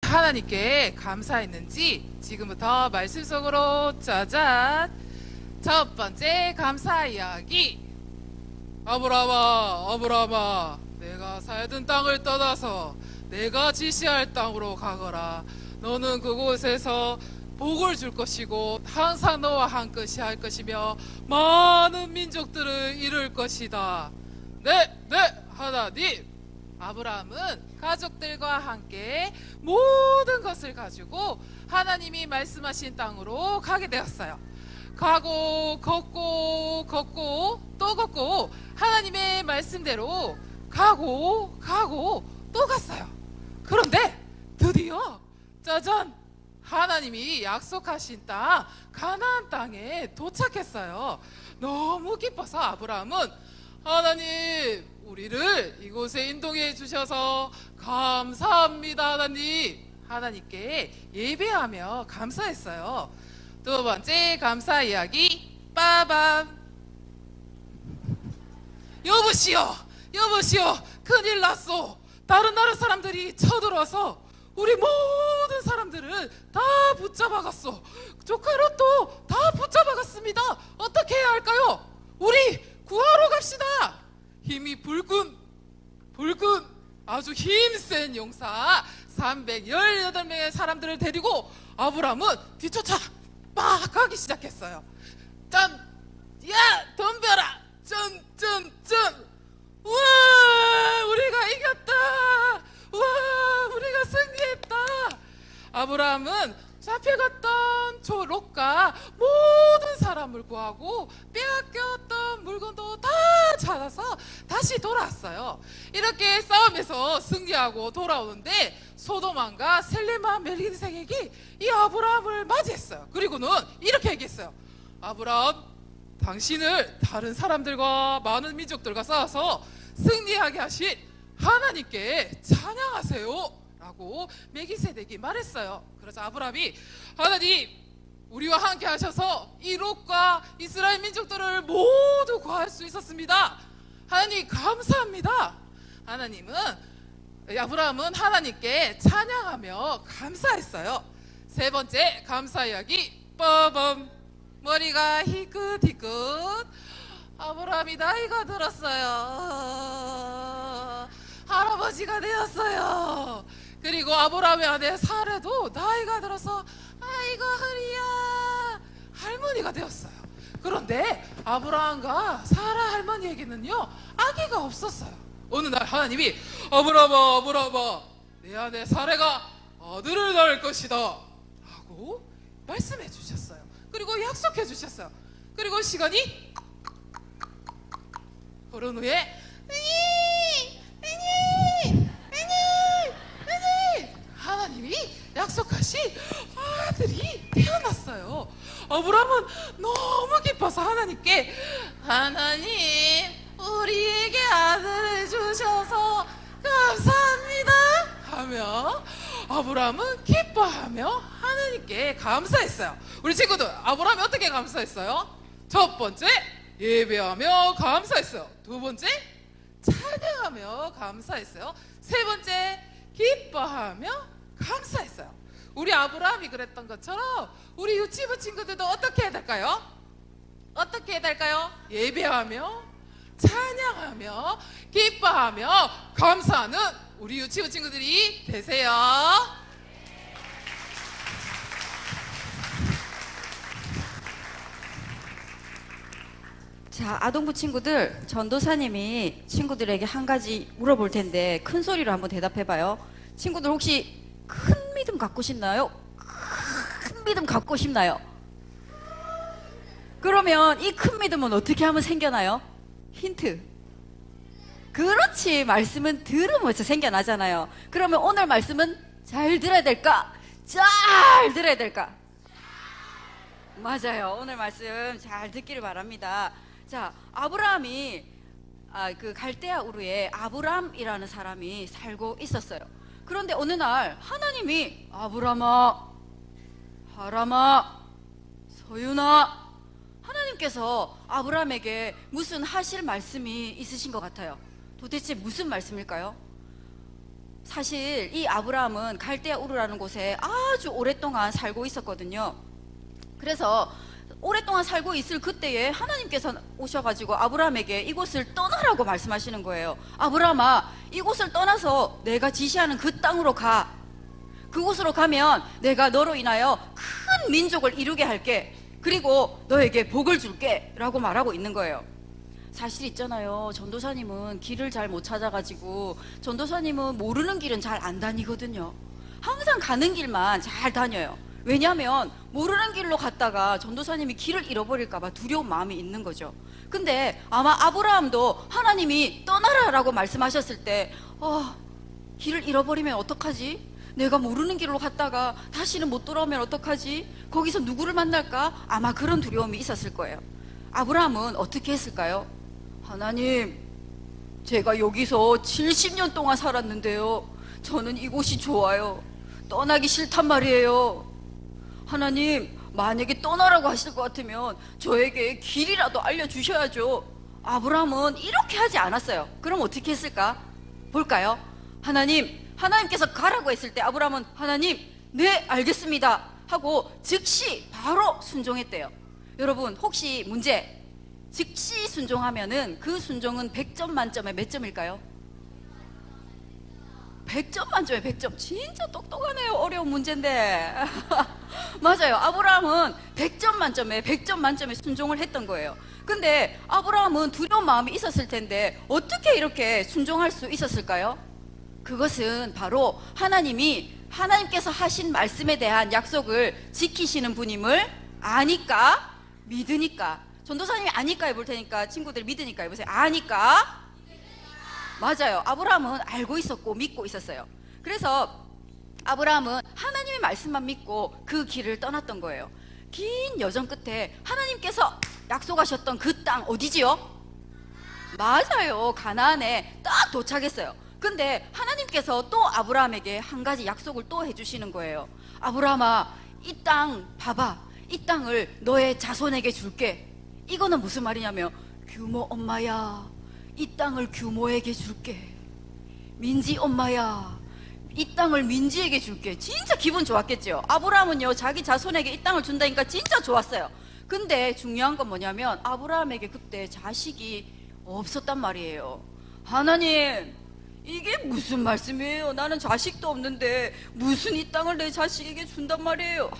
하나님께 감사했는지 지금부터 말씀 속으로 짜잔. 첫 번째 감사 이야기. 아브라함아, 내가 살던 땅을 떠나서 내가 지시할 땅으로 가거라. 너는 그곳에서 복을 줄 것이고 항상 너와 함께 할 것이며 많은 민족들을 이룰 것이다. 네, 하나님. 아브라함은 가족들과 함께 모든 것을 가지고 하나님이 말씀하신 땅으로 가게 되었어요. 가고 걷고 또 걷고 하나님의 말씀대로 가고 또 갔어요. 그런데 드디어 짜잔, 하나님이 약속하신 땅 가나안 땅에 도착했어요. 너무 기뻐서 아브라함은 하나님, 우리를 이곳에 인도해 주셔서 감사합니다. 하나님께 예배하며 감사했어요. 두 번째 감사 이야기. 빠밤. 여보시오, 큰일 났소. 다른 나라 사람들이 쳐들어와서 우리 모든 사람들을 다 붙잡아갔어. 조카로도 다 붙잡아갔습니다. 어떻게 해야 할까요? 우리 구하러 갑시다. 힘이 불끈 아주 힘센 용사 318명의 사람들을 데리고 아브라함은 뒤쫓아 막 가기 시작했어요. 짠! 야! 덤벼라! 짠! 우와! 우리가 이겼다! 우와! 우리가 승리했다! 아브라함은 잡혀갔던 저 롯과 모든 사람을 구하고 빼앗겼던 물건도 다 찾아서 다시 돌아왔어요. 이렇게 싸움에서 승리하고 돌아오는데 소돔왕과 셀레마 멜기세덱이 이 아브라함을 맞이했어요. 그리고는 이렇게 얘기했어요. 아브라함, 당신을 다른 사람들과 많은 민족들과 싸워서 승리하게 하신 하나님께 찬양하세요 라고 멜기세덱이 말했어요. 그래서 아브라함이 하나님, 우리와 함께 하셔서 이 롯과 이스라엘 민족들을 모두 구할 수 있었습니다. 하나님 감사합니다. 아브라함은 하나님께 찬양하며 감사했어요. 세 번째 감사 이야기. 빠밤. 머리가 희끗희끗. 아브라함이 나이가 들었어요. 할아버지가 되었어요. 그리고 아브라함의 아내 사라도 나이가 들어서 아이고 허리야 할머니가 되었어요. 그런데 아브라함과 사라 할머니에게는요 아기가 없었어요. 어느 날 하나님이 아브라함아, 내 아내 사라가 아들을 낳을 것이다 하고 말씀해 주셨어요. 그리고 약속해 주셨어요. 그리고 시간이 흐른 후에 하나님이 약속하신 아들이 태어났어요. 아브라함은 너무 기뻐서 하나님께 하나님, 우리에게 아들을 주셔서 감사합니다 하며 아브라함은 기뻐하며 하나님께 감사했어요. 우리 친구들, 아브라함이 어떻게 감사했어요? 첫 번째, 예배하며 감사했어요. 두 번째, 찬양하며 감사했어요. 세 번째, 기뻐하며 감사했어요. 우리 아브라함이 그랬던 것처럼 우리 유치부 친구들도 어떻게 해야 될까요? 어떻게 해야 될까요? 예배하며 찬양하며 기뻐하며 감사하는 우리 유치부 친구들이 되세요. 자, 아동부 친구들, 전도사님이 친구들에게 한 가지 물어볼 텐데 큰 소리로 한번 대답해봐요. 친구들 혹시 큰 믿음 갖고 싶나요? 큰 믿음 갖고 싶나요? 그러면 이 큰 믿음은 어떻게 하면 생겨나요? 힌트. 그렇지, 말씀은 들으면서 생겨나잖아요. 그러면 오늘 말씀은 잘 들어야 될까? 잘 들어야 될까? 맞아요. 오늘 말씀 잘 듣기를 바랍니다. 자, 아브라함이 그 갈대아 우르에 아브람이라는 사람이 살고 있었어요. 그런데 어느 날 하나님이 아브라함아, 하람아, 서윤아, 하나님께서 아브라함에게 무슨 하실 말씀이 있으신 것 같아요. 도대체 무슨 말씀일까요? 사실 이 아브라함은 갈대아 우르라는 곳에 아주 오랫동안 살고 있었거든요. 그래서 오랫동안 살고 있을 그때에 하나님께서 오셔가지고 아브라함에게 이곳을 떠나라고 말씀하시는 거예요. 아브라함아, 이곳을 떠나서 내가 지시하는 그 땅으로 가. 그곳으로 가면 내가 너로 인하여 큰 민족을 이루게 할게. 그리고 너에게 복을 줄게 라고 말하고 있는 거예요. 사실 있잖아요, 전도사님은 길을 잘 못 찾아가지고 전도사님은 모르는 길은 잘 안 다니거든요. 항상 가는 길만 잘 다녀요. 왜냐하면 모르는 길로 갔다가 전도사님이 길을 잃어버릴까봐 두려운 마음이 있는 거죠. 근데 아마 아브라함도 하나님이 떠나라 라고 말씀하셨을 때 길을 잃어버리면 어떡하지? 내가 모르는 길로 갔다가 다시는 못 돌아오면 어떡하지? 거기서 누구를 만날까? 아마 그런 두려움이 있었을 거예요. 아브라함은 어떻게 했을까요? 하나님, 제가 여기서 70년 동안 살았는데요, 저는 이곳이 좋아요. 떠나기 싫단 말이에요. 하나님, 만약에 떠나라고 하실 것 같으면 저에게 길이라도 알려주셔야죠. 아브라함은 이렇게 하지 않았어요. 그럼 어떻게 했을까? 볼까요? 하나님께서 가라고 했을 때 아브라함은 하나님, 네, 알겠습니다 하고 즉시 바로 순종했대요. 여러분, 혹시 문제, 즉시 순종하면은 그 순종은 100점 만점에 몇 점일까요? 100점 만점에 100점. 진짜 똑똑하네요. 어려운 문제인데. 맞아요. 아브라함은 100점 만점에 100점 만점에 순종을 했던 거예요. 근데 아브라함은 두려운 마음이 있었을 텐데 어떻게 이렇게 순종할 수 있었을까요? 그것은 바로 하나님께서 하신 말씀에 대한 약속을 지키시는 분임을 아니까, 믿으니까. 전도사님이 아니까 해볼 테니까 친구들 믿으니까 해보세요. 아니까. 맞아요. 아브라함은 알고 있었고 믿고 있었어요. 그래서 아브라함은 하나님의 말씀만 믿고 그 길을 떠났던 거예요. 긴 여정 끝에 하나님께서 약속하셨던 그 땅 어디지요? 맞아요. 가나안에 딱 도착했어요. 근데 하나님께서 또 아브라함에게 한 가지 약속을 또 해주시는 거예요. 아브라함아, 이 땅 봐봐. 이 땅을 너의 자손에게 줄게. 이거는 무슨 말이냐면, 규모 엄마야, 이 땅을 규모에게 줄게. 민지 엄마야, 이 땅을 민지에게 줄게. 진짜 기분 좋았겠죠. 아브라함은요, 자기 자손에게 이 땅을 준다니까 진짜 좋았어요. 근데 중요한 건 뭐냐면 아브라함에게 그때 자식이 없었단 말이에요. 하나님, 이게 무슨 말씀이에요? 나는 자식도 없는데 무슨 이 땅을 내 자식에게 준단 말이에요.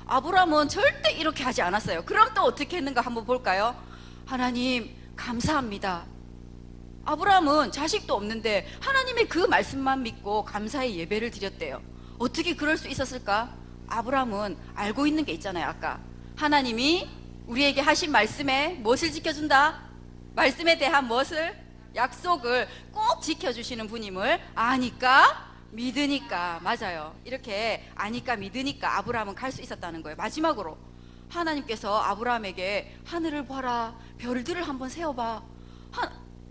아브라함은 절대 이렇게 하지 않았어요. 그럼 또 어떻게 했는가 한번 볼까요? 하나님, 감사합니다. 아브라함은 자식도 없는데 하나님의 그 말씀만 믿고 감사의 예배를 드렸대요. 어떻게 그럴 수 있었을까? 아브라함은 알고 있는 게 있잖아요. 아까 하나님이 우리에게 하신 말씀에 무엇을 지켜준다? 말씀에 대한 무엇을? 약속을 꼭 지켜주시는 분임을 아니까, 믿으니까. 맞아요. 이렇게 아니까, 믿으니까 아브라함은 갈 수 있었다는 거예요. 마지막으로 하나님께서 아브라함에게 하늘을 봐라, 별들을 한번 세어봐.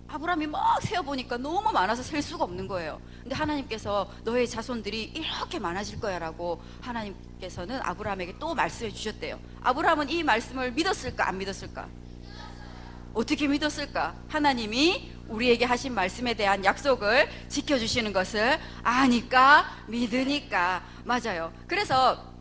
아브라함이 막 세어보니까 너무 많아서 셀 수가 없는 거예요. 근데 하나님께서 너의 자손들이 이렇게 많아질 거야 라고 하나님께서는 아브라함에게 또 말씀해 주셨대요. 아브라함은 이 말씀을 믿었을까, 안 믿었을까? 어떻게 믿었을까? 하나님이 우리에게 하신 말씀에 대한 약속을 지켜주시는 것을 아니까, 믿으니까. 맞아요. 그래서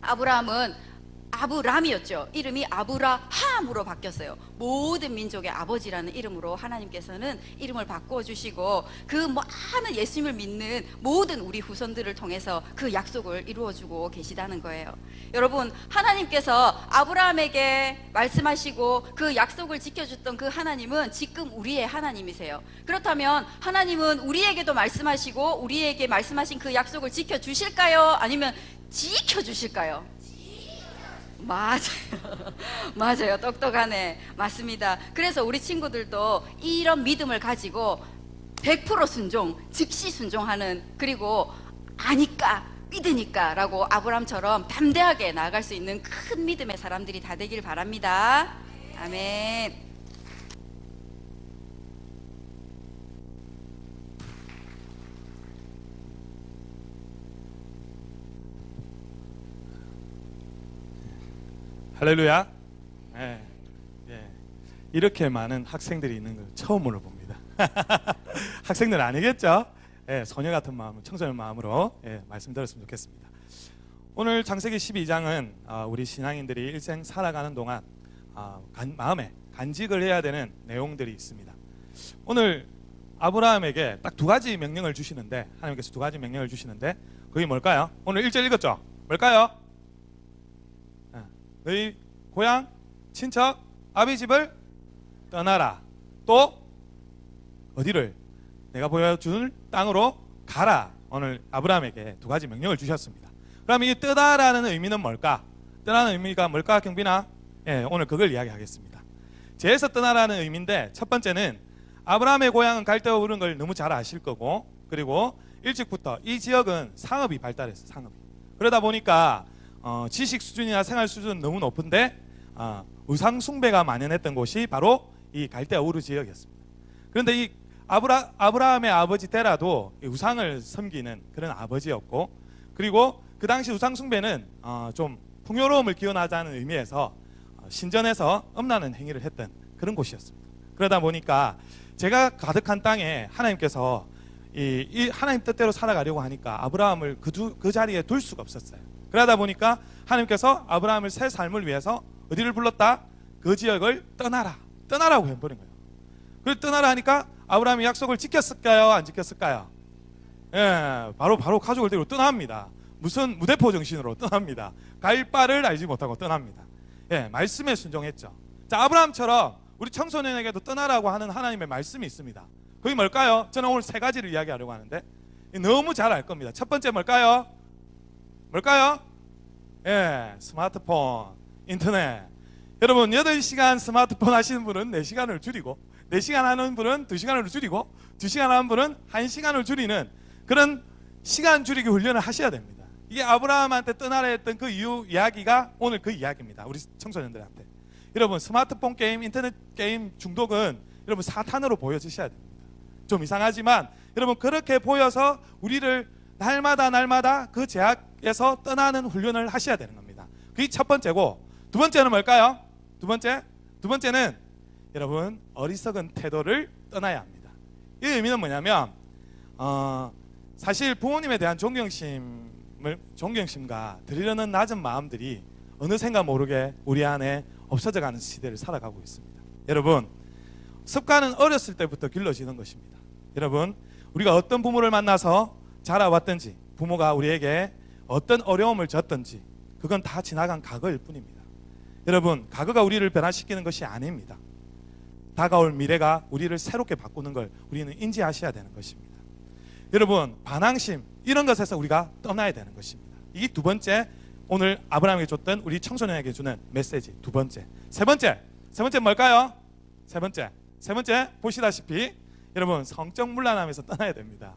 아브라함은 아브람이었죠. 이름이 아브라함으로 바뀌었어요. 모든 민족의 아버지라는 이름으로 하나님께서는 이름을 바꿔주시고 그 많은 예수님을 믿는 모든 우리 후손들을 통해서 그 약속을 이루어주고 계시다는 거예요. 여러분, 하나님께서 아브라함에게 말씀하시고 그 약속을 지켜줬던 그 하나님은 지금 우리의 하나님이세요. 그렇다면 하나님은 우리에게도 말씀하시고 우리에게 말씀하신 그 약속을 지켜주실까요? 아니면 지켜주실까요? 맞아요. 맞아요. 똑똑하네. 맞습니다. 그래서 우리 친구들도 이런 믿음을 가지고 100% 순종, 즉시 순종하는, 그리고 아니까, 믿으니까 라고 아브람처럼 담대하게 나아갈 수 있는 큰 믿음의 사람들이 다 되길 바랍니다. 아멘. 할렐루야. 네, 네. 이렇게 많은 학생들이 있는 걸 처음으로 봅니다. 학생들 아니겠죠? 예, 소녀 같은 마음, 청소년 마음으로 말씀드렸으면 좋겠습니다. 오늘 창세기 12장은 우리 신앙인들이 일생 살아가는 동안 마음에 간직을 해야 되는 내용들이 있습니다. 오늘 아브라함에게 딱 두 가지 명령을 주시는데, 하나님께서 두 가지 명령을 주시는데 그게 뭘까요? 오늘 1절 읽었죠? 뭘까요? 너희 고향, 친척, 아비 집을 떠나라. 또 어디를? 내가 보여줄 땅으로 가라. 오늘 아브라함에게 두 가지 명령을 주셨습니다. 그럼 이 뜨다라는 의미는 뭘까? 뜨다는 의미가 뭘까, 경빈아? 오늘 그걸 이야기하겠습니다. 제에서 떠나라는 의미인데, 첫 번째는 아브라함의 고향은 갈대와 우는 걸 너무 잘 아실 거고, 그리고 일찍부터 이 지역은 상업이 발달했어요. 상업이. 그러다 보니까 지식 수준이나 생활 수준은 너무 높은데 우상 숭배가 만연했던 곳이 바로 이 갈대아 우르 지역이었습니다. 그런데 이 아브라함의 아버지 데라도 우상을 섬기는 그런 아버지였고, 그리고 그 당시 우상 숭배는 좀 풍요로움을 기원하자는 의미에서 신전에서 엄란한 행위를 했던 그런 곳이었습니다. 그러다 보니까 제가 가득한 땅에 하나님께서 이 하나님 뜻대로 살아가려고 하니까 아브라함을 그 자리에 둘 수가 없었어요. 그러다 보니까 하나님께서 아브라함을 새 삶을 위해서 어디를 불렀다? 그 지역을 떠나라고 해버린 거예요. 그걸 떠나라 하니까 아브라함이 약속을 지켰을까요? 안 지켰을까요? 바로 가족을 데리고 떠납니다. 무슨 무대포 정신으로 떠납니다. 갈 바를 알지 못하고 떠납니다. 말씀에 순종했죠. 자, 아브라함처럼 우리 청소년에게도 떠나라고 하는 하나님의 말씀이 있습니다. 그게 뭘까요? 저는 오늘 세 가지를 이야기하려고 하는데 너무 잘 알 겁니다. 첫 번째 뭘까요? 스마트폰, 인터넷. 여러분 8시간 스마트폰 하시는 분은 4시간을 줄이고, 4시간 하는 분은 2시간을 줄이고, 2시간 하는 분은 1시간을 줄이는 그런 시간 줄이기 훈련을 하셔야 됩니다. 이게 아브라함한테 떠나라 했던 그 이유 이야기가 오늘 그 이야기입니다. 우리 청소년들한테. 여러분 스마트폰 게임, 인터넷 게임 중독은 여러분 사탄으로 보여지셔야 됩니다. 좀 이상하지만 여러분 그렇게 보여서 우리를 날마다 그 제약에서 떠나는 훈련을 하셔야 되는 겁니다. 그게 첫 번째고, 두 번째는 뭘까요? 두 번째는 여러분 어리석은 태도를 떠나야 합니다. 이 의미는 뭐냐면 사실 부모님에 대한 존경심과 드리려는 낮은 마음들이 어느샌가 모르게 우리 안에 없어져가는 시대를 살아가고 있습니다. 여러분 습관은 어렸을 때부터 길러지는 것입니다. 여러분 우리가 어떤 부모를 만나서 자라왔든지, 부모가 우리에게 어떤 어려움을 줬든지 그건 다 지나간 과거일 뿐입니다. 여러분 과거가 우리를 변화시키는 것이 아닙니다. 다가올 미래가 우리를 새롭게 바꾸는 걸 우리는 인지하셔야 되는 것입니다. 여러분 반항심 이런 것에서 우리가 떠나야 되는 것입니다. 이게 두 번째, 오늘 아브라함에게 줬던 우리 청소년에게 주는 메시지 두 번째. 세 번째 뭘까요? 세 번째 보시다시피 여러분 성적 문란함에서 떠나야 됩니다.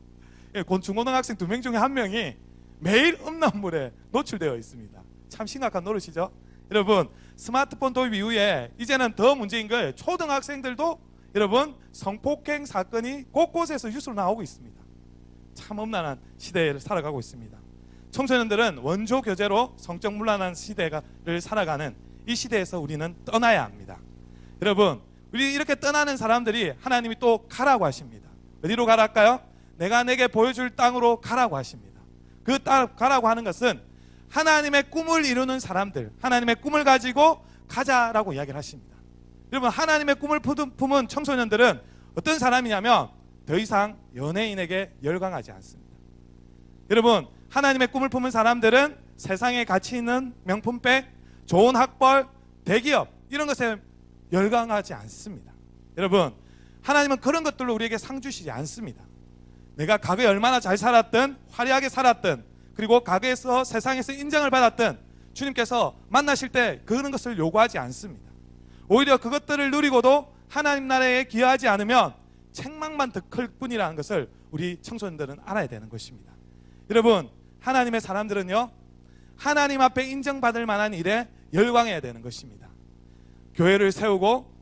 중고등학생 2명 중에 1명이 매일 음란물에 노출되어 있습니다. 참 심각한 노릇이죠. 여러분 스마트폰 도입 이후에 이제는 더 문제인 걸 초등학생들도 여러분 성폭행 사건이 곳곳에서 뉴스로 나오고 있습니다. 참 음란한 시대를 살아가고 있습니다. 청소년들은 원조 교제로 성적 문란한 시대를 살아가는 이 시대에서 우리는 떠나야 합니다. 여러분 우리 이렇게 떠나는 사람들이 하나님이 또 가라고 하십니다. 어디로 가랄까요? 내가 내게 보여줄 땅으로 가라고 하십니다. 그 땅 가라고 하는 것은 하나님의 꿈을 이루는 사람들, 하나님의 꿈을 가지고 가자라고 이야기를 하십니다. 여러분 하나님의 꿈을 품은 청소년들은 어떤 사람이냐면 더 이상 연예인에게 열광하지 않습니다. 여러분 하나님의 꿈을 품은 사람들은 세상에 가치 있는 명품백, 좋은 학벌, 대기업 이런 것에 열광하지 않습니다. 여러분 하나님은 그런 것들로 우리에게 상 주시지 않습니다. 내가 과거에 얼마나 잘 살았든 화려하게 살았든 그리고 과거에서 세상에서 인정을 받았든 주님께서 만나실 때 그런 것을 요구하지 않습니다. 오히려 그것들을 누리고도 하나님 나라에 기여하지 않으면 책망만 더 클 뿐이라는 것을 우리 청소년들은 알아야 되는 것입니다. 여러분 하나님의 사람들은요 하나님 앞에 인정받을 만한 일에 열광해야 되는 것입니다. 교회를 세우고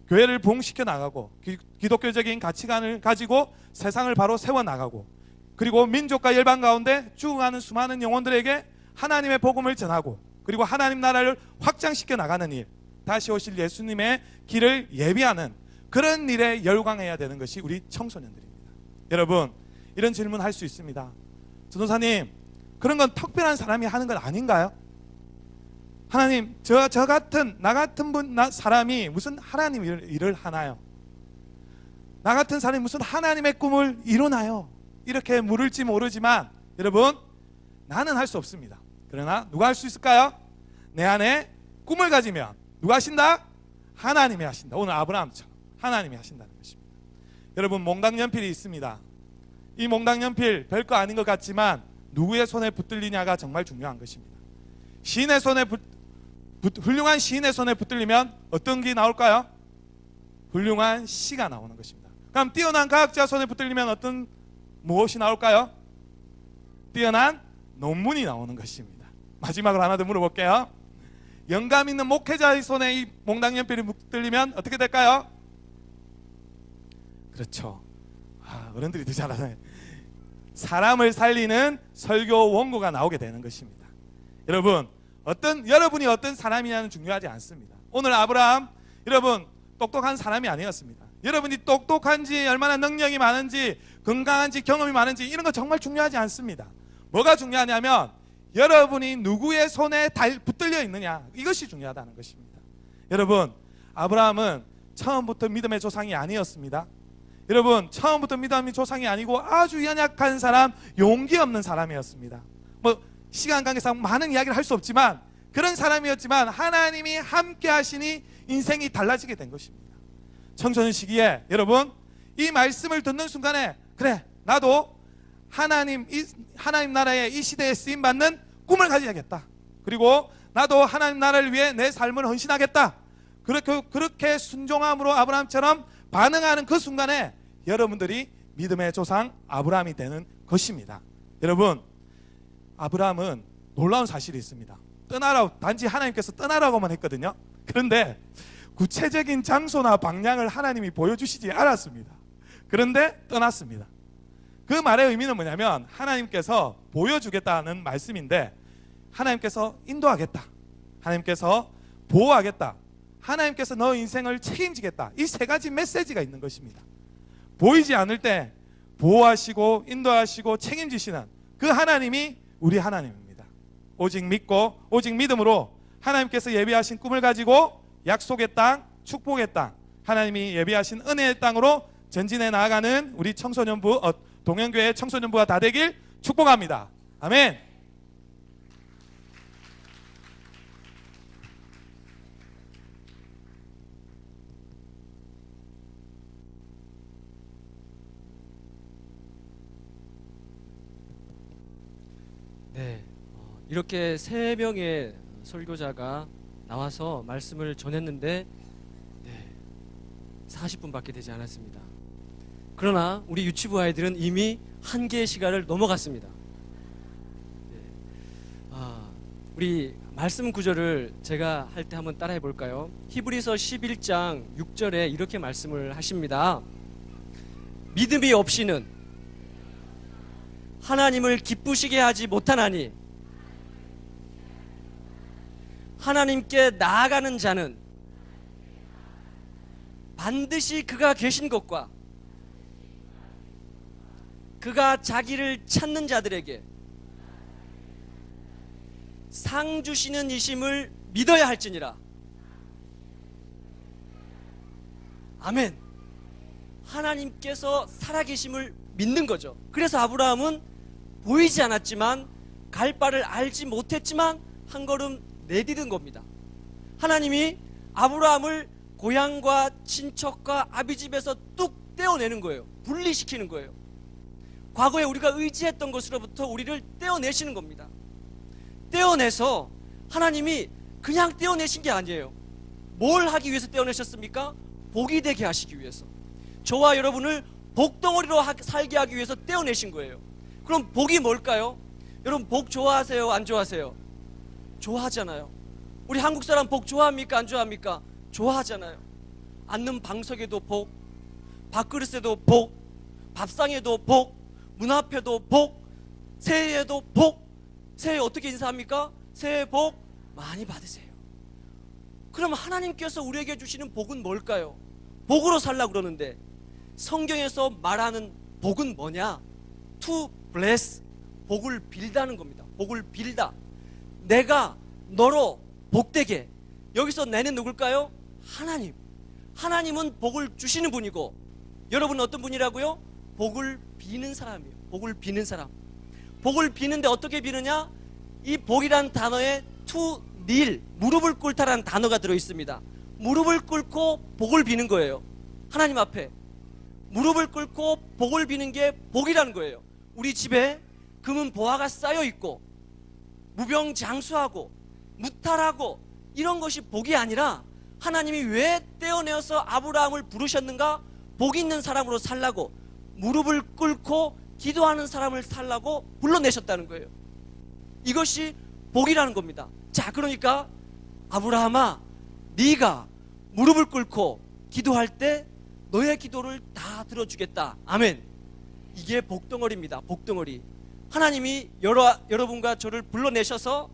교회를 부흥시켜 나가고 기독교적인 가치관을 가지고 세상을 바로 세워나가고 그리고 민족과 열방 가운데 죽어가는 수많은 영혼들에게 하나님의 복음을 전하고 그리고 하나님 나라를 확장시켜 나가는 일, 다시 오실 예수님의 길을 예비하는 그런 일에 열광해야 되는 것이 우리 청소년들입니다. 여러분 이런 질문할 수 있습니다. 전도사님, 그런 건 특별한 사람이 하는 건 아닌가요? 하나님, 나 같은 사람이 무슨 하나님 일을 하나요? 나 같은 사람이 무슨 하나님의 꿈을 이루나요? 이렇게 물을지 모르지만 여러분, 나는 할 수 없습니다. 그러나 누가 할 수 있을까요? 내 안에 꿈을 가지면 누가 하신다? 하나님이 하신다. 오늘 아브라함처럼 하나님이 하신다는 것입니다. 여러분, 몽당연필이 있습니다. 이 몽당연필 별거 아닌 것 같지만 누구의 손에 붙들리냐가 정말 중요한 것입니다. 시인의 손에 훌륭한 시인의 손에 붙들리면 어떤 게 나올까요? 훌륭한 시가 나오는 것입니다. 그럼 뛰어난 과학자 손에 붙들리면 무엇이 나올까요? 뛰어난 논문이 나오는 것입니다. 마지막으로 하나 더 물어볼게요. 영감 있는 목회자의 손에 이 몽당연필이 붙들리면 어떻게 될까요? 그렇죠. 어른들이 더 잘하네. 사람을 살리는 설교 원고가 나오게 되는 것입니다. 여러분, 여러분이 어떤 사람이냐는 중요하지 않습니다. 오늘 아브라함, 여러분 똑똑한 사람이 아니었습니다. 여러분이 똑똑한지, 얼마나 능력이 많은지, 건강한지, 경험이 많은지 이런 거 정말 중요하지 않습니다. 뭐가 중요하냐면 여러분이 누구의 손에 붙들려 있느냐, 이것이 중요하다는 것입니다. 여러분, 아브라함은 처음부터 믿음의 조상이 아니었습니다. 여러분, 처음부터 믿음의 조상이 아니고 아주 연약한 사람, 용기 없는 사람이었습니다. 시간 관계상 많은 이야기를 할 수 없지만 그런 사람이었지만 하나님이 함께 하시니 인생이 달라지게 된 것입니다. 청소년 시기에 여러분, 이 말씀을 듣는 순간에 그래, 나도 하나님 나라의 이 시대에 쓰임받는 꿈을 가져야겠다. 그리고 나도 하나님 나라를 위해 내 삶을 헌신하겠다. 그렇게 순종함으로 아브라함처럼 반응하는 그 순간에 여러분들이 믿음의 조상 아브라함이 되는 것입니다. 여러분, 아브라함은 놀라운 사실이 있습니다. 단지 하나님께서 떠나라고만 했거든요. 그런데 구체적인 장소나 방향을 하나님이 보여주시지 않았습니다. 그런데 떠났습니다. 그 말의 의미는 뭐냐면 하나님께서 보여주겠다는 말씀인데, 하나님께서 인도하겠다, 하나님께서 보호하겠다, 하나님께서 너 인생을 책임지겠다, 이 세 가지 메시지가 있는 것입니다. 보이지 않을 때 보호하시고 인도하시고 책임지시는 그 하나님이 우리 하나님입니다. 오직 믿고 오직 믿음으로 하나님께서 예비하신 꿈을 가지고 약속의 땅, 축복의 땅, 하나님이 예비하신 은혜의 땅으로 전진해 나아가는 우리 청소년부, 동현교회 청소년부가 다 되길 축복합니다. 아멘. 네, 이렇게 세 명의 설교자가 나와서 말씀을 전했는데 40분밖에 되지 않았습니다. 그러나 우리 유치부 아이들은 이미 한 개의 시간을 넘어갔습니다. 우리 말씀 구절을 제가 할 때 한번 따라해 볼까요? 히브리서 11장 6절에 이렇게 말씀을 하십니다. 믿음이 없이는 하나님을 기쁘시게 하지 못하나니 하나님께 나아가는 자는 반드시 그가 계신 것과 그가 자기를 찾는 자들에게 상 주시는 이심을 믿어야 할지니라. 아멘. 하나님께서 살아계심을 믿는 거죠. 그래서 아브라함은 보이지 않았지만, 갈 바를 알지 못했지만 한 걸음 내디딘 겁니다. 하나님이 아브라함을 고향과 친척과 아비집에서 뚝 떼어내는 거예요. 분리시키는 거예요. 과거에 우리가 의지했던 것으로부터 우리를 떼어내시는 겁니다. 떼어내서 하나님이 그냥 떼어내신 게 아니에요. 뭘 하기 위해서 떼어내셨습니까? 복이 되게 하시기 위해서, 저와 여러분을 복덩어리로 살게 하기 위해서 떼어내신 거예요. 그럼 복이 뭘까요? 여러분, 복 좋아하세요? 안 좋아하세요? 좋아하잖아요. 우리 한국 사람 복 좋아합니까? 안 좋아합니까? 좋아하잖아요. 앉는 방석에도 복, 밥그릇에도 복, 밥상에도 복, 문 앞에도 복, 새해에도 복. 새해 어떻게 인사합니까? 새해 복 많이 받으세요. 그럼 하나님께서 우리에게 주시는 복은 뭘까요? 복으로 살라고 그러는데 성경에서 말하는 복은 뭐냐? to bless, 복을 빌다는 겁니다. 복을 빌다. 내가 너로 복되게. 여기서 내는 누굴까요? 하나님. 하나님은 복을 주시는 분이고, 여러분은 어떤 분이라고요? 복을 비는 사람이에요. 복을 비는 사람. 복을 비는데 어떻게 비느냐? 이 복이란 단어에 to kneel, 무릎을 꿇다라는 단어가 들어있습니다. 무릎을 꿇고 복을 비는 거예요. 하나님 앞에 무릎을 꿇고 복을 비는 게 복이라는 거예요. 우리 집에 금은 보화가 쌓여 있고 무병장수하고 무탈하고 이런 것이 복이 아니라, 하나님이 왜 떼어내어서 아브라함을 부르셨는가? 복 있는 사람으로 살라고, 무릎을 꿇고 기도하는 사람을 살라고 불러내셨다는 거예요. 이것이 복이라는 겁니다. 자, 그러니까 아브라함아, 네가 무릎을 꿇고 기도할 때 너의 기도를 다 들어주겠다. 아멘. 이게 복덩어리입니다. 복덩어리. 하나님이 여러분과 저를 불러내셔서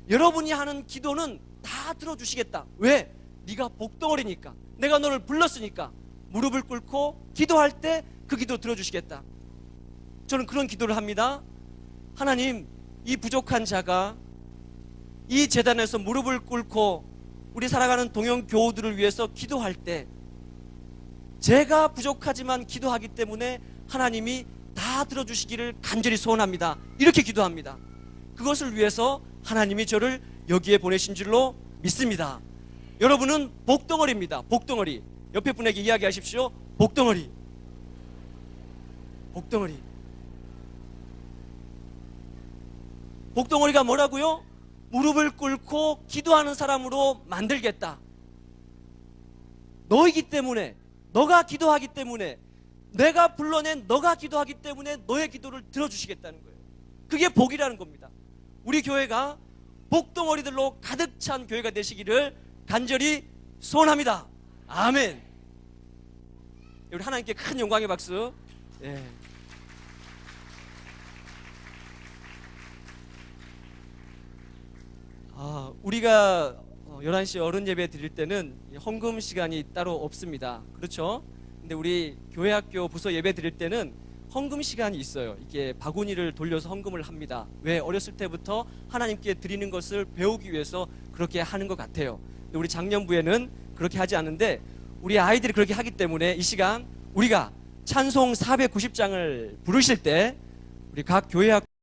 여러분이 하는 기도는 다 들어주시겠다. 왜? 네가 복덩어리니까. 내가 너를 불렀으니까 무릎을 꿇고 기도할 때 그 기도 들어주시겠다. 저는 그런 기도를 합니다. 하나님, 이 부족한 자가 이 제단에서 무릎을 꿇고 우리 살아가는 동영 교우들을 위해서 기도할 때, 제가 부족하지만 기도하기 때문에 하나님이 다 들어주시기를 간절히 소원합니다. 이렇게 기도합니다. 그것을 위해서 하나님이 저를 여기에 보내신 줄로 믿습니다. 여러분은 복덩어리입니다. 복덩어리. 옆에 분에게 이야기하십시오. 복덩어리. 복덩어리. 복덩어리가 뭐라고요? 무릎을 꿇고 기도하는 사람으로 만들겠다. 너이기 때문에, 너가 기도하기 때문에, 내가 불러낸 너가 기도하기 때문에 너의 기도를 들어주시겠다는 거예요. 그게 복이라는 겁니다. 우리 교회가 복덩어리들로 가득 찬 교회가 되시기를 간절히 소원합니다. 아멘. 우리 하나님께 큰 영광의 박수. 예. 우리가 11시 어른 예배 드릴 때는 헌금 시간이 따로 없습니다. 그렇죠? 근데 우리 교회학교 부서 예배 드릴 때는 헌금 시간이 있어요. 이게 바구니를 돌려서 헌금을 합니다. 왜? 어렸을 때부터 하나님께 드리는 것을 배우기 위해서 그렇게 하는 것 같아요. 근데 우리 작년부에는 그렇게 하지 않는데, 우리 아이들이 그렇게 하기 때문에 이 시간 우리가 찬송 490장을 부르실 때 우리 각 교회학교